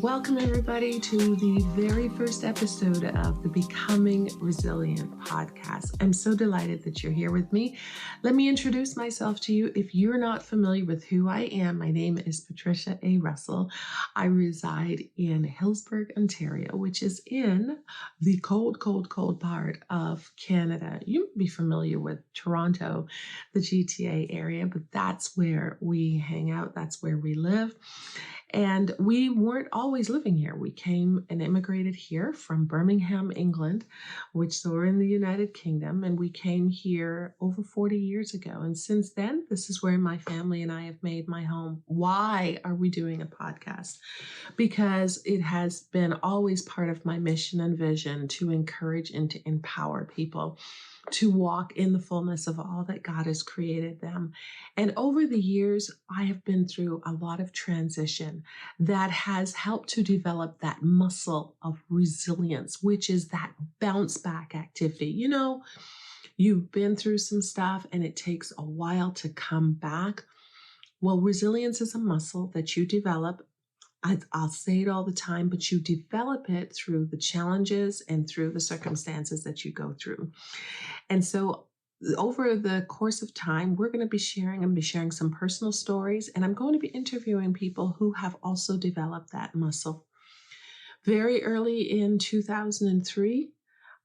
Welcome, everybody, to the very first episode of the Becoming Resilient podcast. I'm so delighted that you're here with me. Let me introduce myself to you. If you're not familiar with who I am, my name is Patricia A. Russell. I reside in Hillsburg, Ontario, which is in the cold part of Canada. You may be familiar with Toronto, the GTA area, but that's where we hang out. That's where we live. And we weren't always living here. We came and immigrated here from Birmingham, England, which we're in the United Kingdom. And we came here over 40 years ago. And since then, this is where my family and I have made my home. Why are we doing a podcast? Because it has been always part of my mission and vision to encourage and to empower people to walk in the fullness of all that God has created them. And over the years, I have been through a lot of transition that has helped to develop that muscle of resilience, which is that bounce back activity. You know, you've been through some stuff and it takes a while to come back. Well, resilience is a muscle that you develop. I'll say it all the time, but you develop it through the challenges and through the circumstances that you go through. And so over the course of time, I'm going to be sharing some personal stories, and I'm going to be interviewing people who have also developed that muscle. Very early in 2003,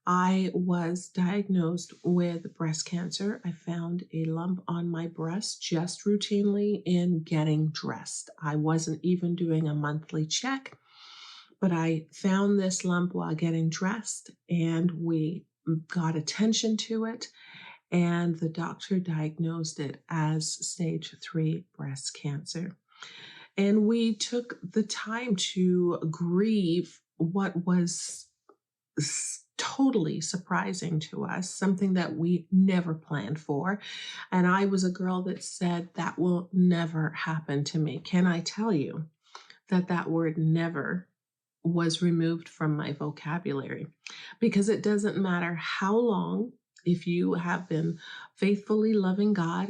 I was diagnosed with breast cancer. I found a lump on my breast just routinely in getting dressed. I wasn't even doing a monthly check, but I found this lump while getting dressed, and we got attention to it, and the doctor diagnosed it as stage 3 breast cancer. And we took the time to grieve what was totally surprising to us, something that we never planned for. And I was a girl that said that will never happen to me. Can I tell you that that word never was removed from my vocabulary? Because it doesn't matter how long, if you have been faithfully loving God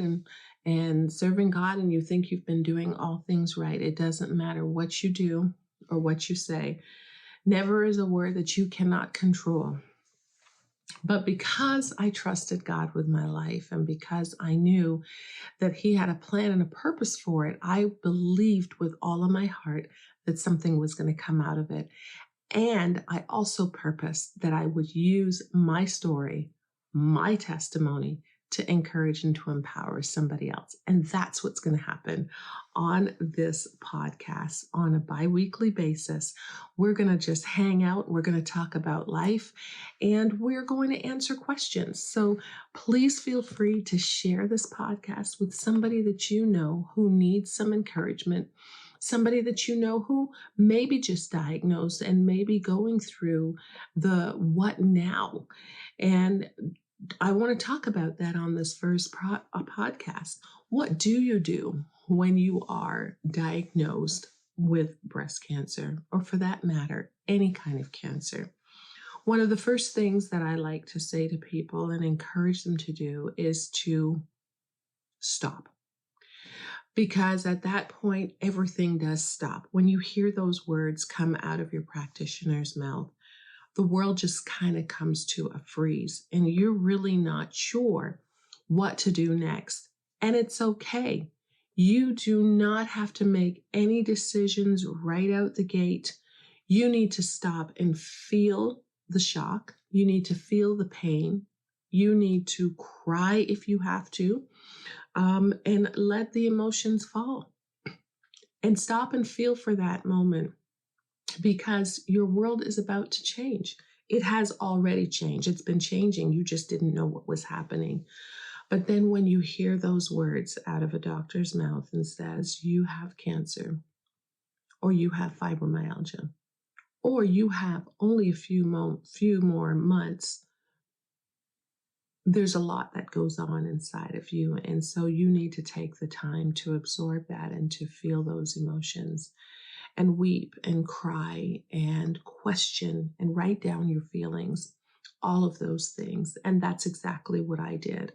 and serving God and you think you've been doing all things right, it doesn't matter what you do or what you say. Never is a word that you cannot control. But because I trusted God with my life and because I knew that He had a plan and a purpose for it, I believed with all of my heart that something was going to come out of it. And I also purposed that I would use my story, my testimony, to encourage and to empower somebody else. And that's what's going to happen on this podcast on a bi-weekly basis. We're going to just hang out. We're going to talk about life, and we're going to answer questions. So please feel free to share this podcast with somebody that you know who needs some encouragement, somebody that you know who may be just diagnosed and may be going through the what now. And I want to talk about that on this first podcast. What do you do when you are diagnosed with breast cancer, or for that matter, any kind of cancer? One of the first things that I like to say to people and encourage them to do is to stop. Because at that point, everything does stop. When you hear those words come out of your practitioner's mouth, the world just kind of comes to a freeze, and you're really not sure what to do next. And it's okay. You do not have to make any decisions right out the gate. You need to stop and feel the shock. You need to feel the pain. You need to cry if you have to, and let the emotions fall. And stop and feel for that moment, because your world is about to change. It has already changed. It's been changing. You just didn't know what was happening. But then when you hear those words out of a doctor's mouth and says, you have cancer, or you have fibromyalgia, or you have only a few more months, there's a lot that goes on inside of you. And so you need to take the time to absorb that and to feel those emotions and weep and cry and question and write down your feelings, all of those things. And that's exactly what I did.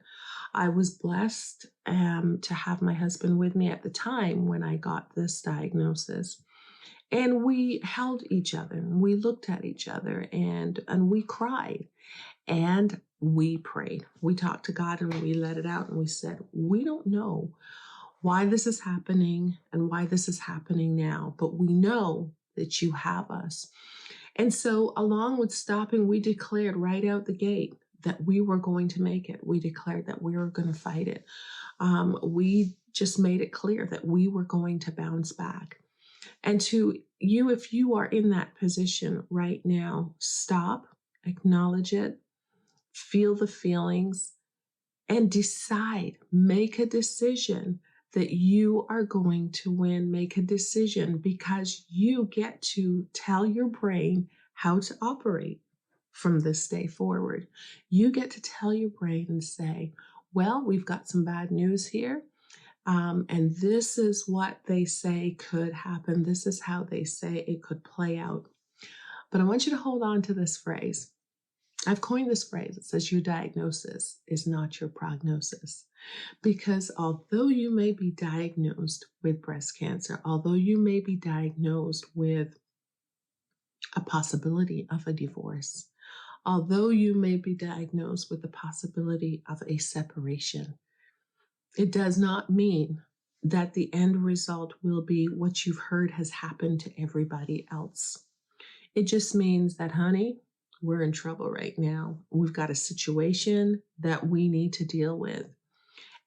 I was blessed to have my husband with me at the time when I got this diagnosis. And we held each other and we looked at each other and we cried and we prayed. We talked to God and we let it out and we said, we don't know why this is happening and why this is happening now, but we know that you have us. And so, along with stopping, we declared right out the gate that we were going to make it. We declared that we were going to fight it. We just made it clear that we were going to bounce back. And to you, if you are in that position right now, stop, acknowledge it, feel the feelings, and decide, make a decision that you are going to win. Make a decision because you get to tell your brain how to operate from this day forward. You get to tell your brain and say, well, we've got some bad news here. And this is what they say could happen. This is how they say it could play out. But I want you to hold on to this phrase. I've coined this phrase. It says your diagnosis is not your prognosis. Because although you may be diagnosed with breast cancer, although you may be diagnosed with a possibility of a divorce, although you may be diagnosed with the possibility of a separation, it does not mean that the end result will be what you've heard has happened to everybody else. It just means that, honey, we're in trouble right now. We've got a situation that we need to deal with.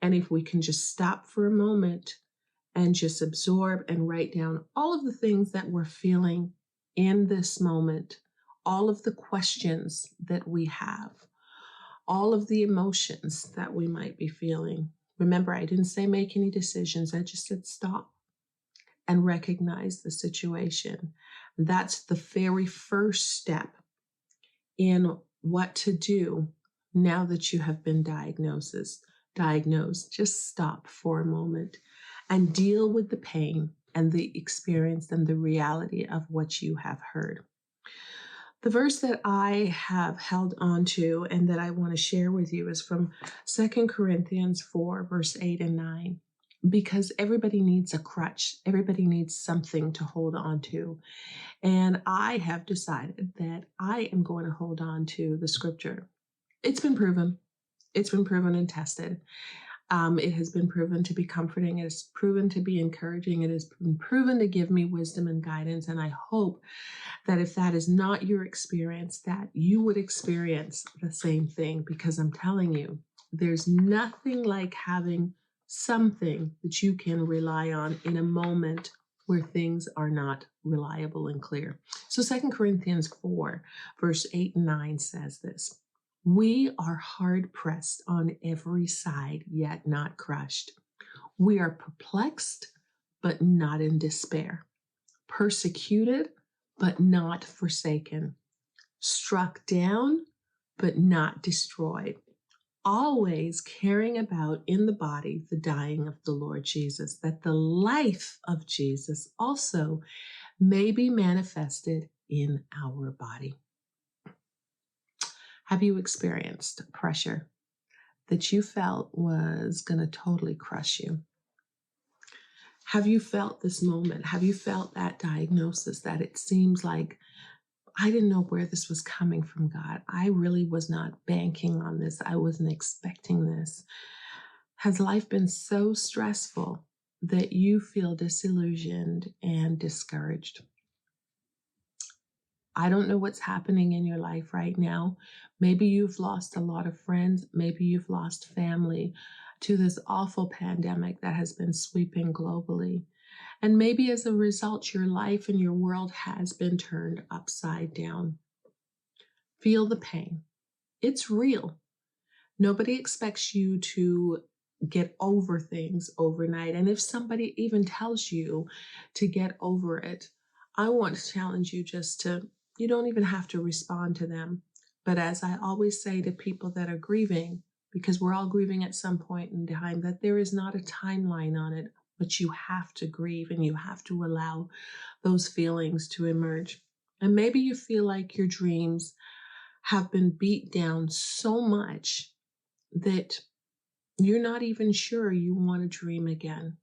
And if we can just stop for a moment and just absorb and write down all of the things that we're feeling in this moment, all of the questions that we have, all of the emotions that we might be feeling. Remember, I didn't say make any decisions. I just said stop and recognize the situation. That's the very first step in what to do now that you have been diagnosed. Just stop for a moment and deal with the pain and the experience and the reality of what you have heard. The verse that I have held on to and that I want to share with you is from 2 Corinthians 4, verse 8 and 9. Because everybody needs a crutch. Everybody needs something to hold on to. And I have decided that I am going to hold on to the scripture. It's been proven. It's been proven and tested. It has been proven to be comforting. It has proven to be encouraging. It has been proven to give me wisdom and guidance. And I hope that if that is not your experience, that you would experience the same thing, because I'm telling you, there's nothing like having something that you can rely on in a moment where things are not reliable and clear. So 2 Corinthians 4, verse 8 and 9 says this: we are hard pressed on every side, yet not crushed. We are perplexed, but not in despair. Persecuted, but not forsaken. Struck down, but not destroyed. Always carrying about in the body the dying of the Lord Jesus, that the life of Jesus also may be manifested in our body. Have you experienced pressure that you felt was going to totally crush you? Have you felt this moment? Have you felt that diagnosis that it seems like I didn't know where this was coming from, God? I really was not banking on this. I wasn't expecting this. Has life been so stressful that you feel disillusioned and discouraged? I don't know what's happening in your life right now. Maybe you've lost a lot of friends. Maybe you've lost family to this awful pandemic that has been sweeping globally. And maybe as a result, your life and your world has been turned upside down. Feel the pain. It's real. Nobody expects you to get over things overnight. And if somebody even tells you to get over it, I want to challenge you you don't even have to respond to them. But as I always say to people that are grieving, because we're all grieving at some point in time, that there is not a timeline on it, but you have to grieve and you have to allow those feelings to emerge. And maybe you feel like your dreams have been beat down so much that you're not even sure you want to dream again.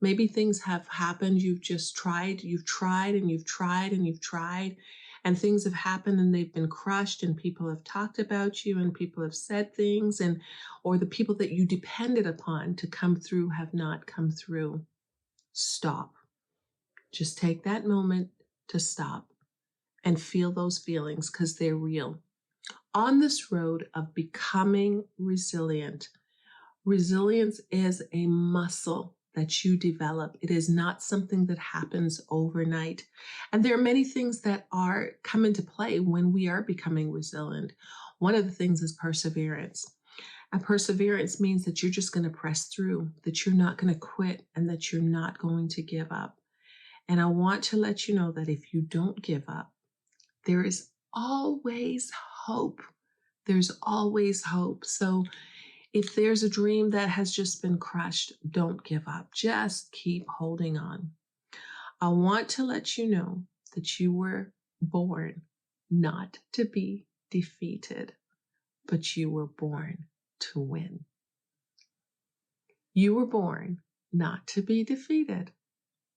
Maybe things have happened. You've tried and you've tried and you've tried, and things have happened and they've been crushed, and people have talked about you and people have said things, and or the people that you depended upon to come through have not come through. Stop. Just take that moment to stop and feel those feelings, because they're real. On this road of becoming resilient, resilience is a muscle that you develop. It is not something that happens overnight. And there are many things that come into play when we are becoming resilient. One of the things is perseverance. And perseverance means that you're just going to press through, that you're not going to quit, and that you're not going to give up. And I want to let you know that if you don't give up, there is always hope. There's always hope. So if there's a dream that has just been crushed, don't give up. Just keep holding on. I want to let you know that you were born not to be defeated, but you were born to win. You were born not to be defeated,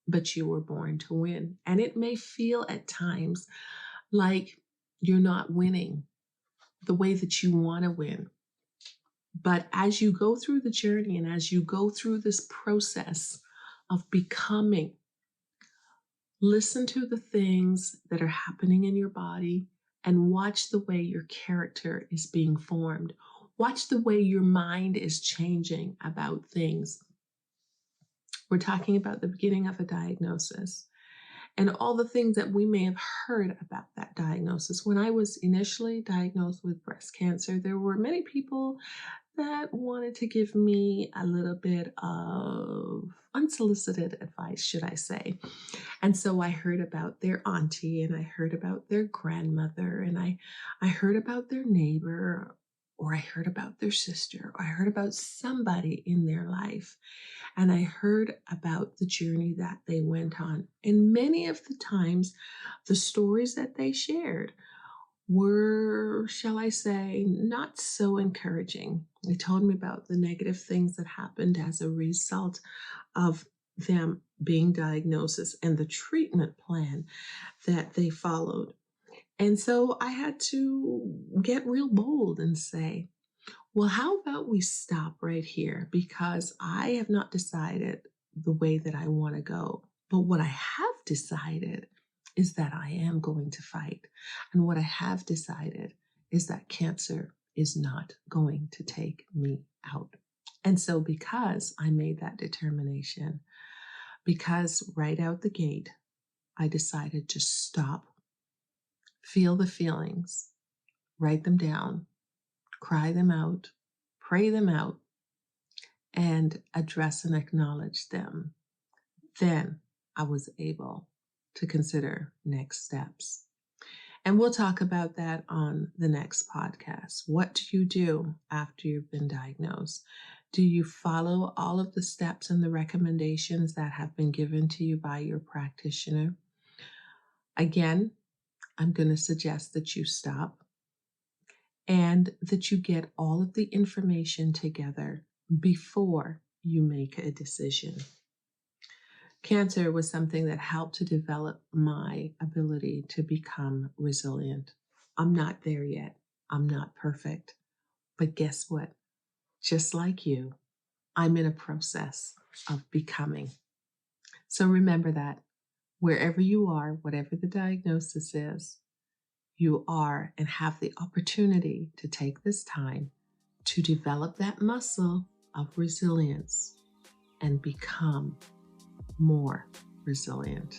but you were born to win. And it may feel at times like you're not winning the way that you want to win. But as you go through the journey and as you go through this process of becoming, listen to the things that are happening in your body and watch the way your character is being formed. Watch the way your mind is changing about things. We're talking about the beginning of a diagnosis and all the things that we may have heard about that diagnosis. When I was initially diagnosed with breast cancer, there were many people that wanted to give me a little bit of unsolicited advice, should I say. And so I heard about their auntie, and I heard about their grandmother, and I heard about their neighbor, or I heard about their sister, or I heard about somebody in their life. And I heard about the journey that they went on. And many of the times, the stories that they shared were, shall I say, not so encouraging. They told me about the negative things that happened as a result of them being diagnosed and the treatment plan that they followed. And so I had to get real bold and say, well, how about we stop right here? Because I have not decided the way that I want to go. But what I have decided is that I am going to fight. And what I have decided is that cancer is not going to take me out. And so because I made that determination, because right out the gate, I decided to stop, feel the feelings, write them down, cry them out, pray them out, and address and acknowledge them. Then I was able to consider next steps. And we'll talk about that on the next podcast. What do you do after you've been diagnosed? Do you follow all of the steps and the recommendations that have been given to you by your practitioner? Again, I'm going to suggest that you stop and that you get all of the information together before you make a decision. Cancer was something that helped to develop my ability to become resilient. I'm not there yet. I'm not perfect. But guess what? Just like you, I'm in a process of becoming. So remember that wherever you are, whatever the diagnosis is, you are and have the opportunity to take this time to develop that muscle of resilience and become more resilient.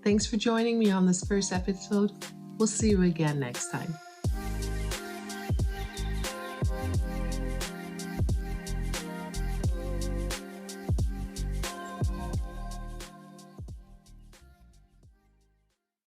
Thanks for joining me on this first episode. We'll see you again next time.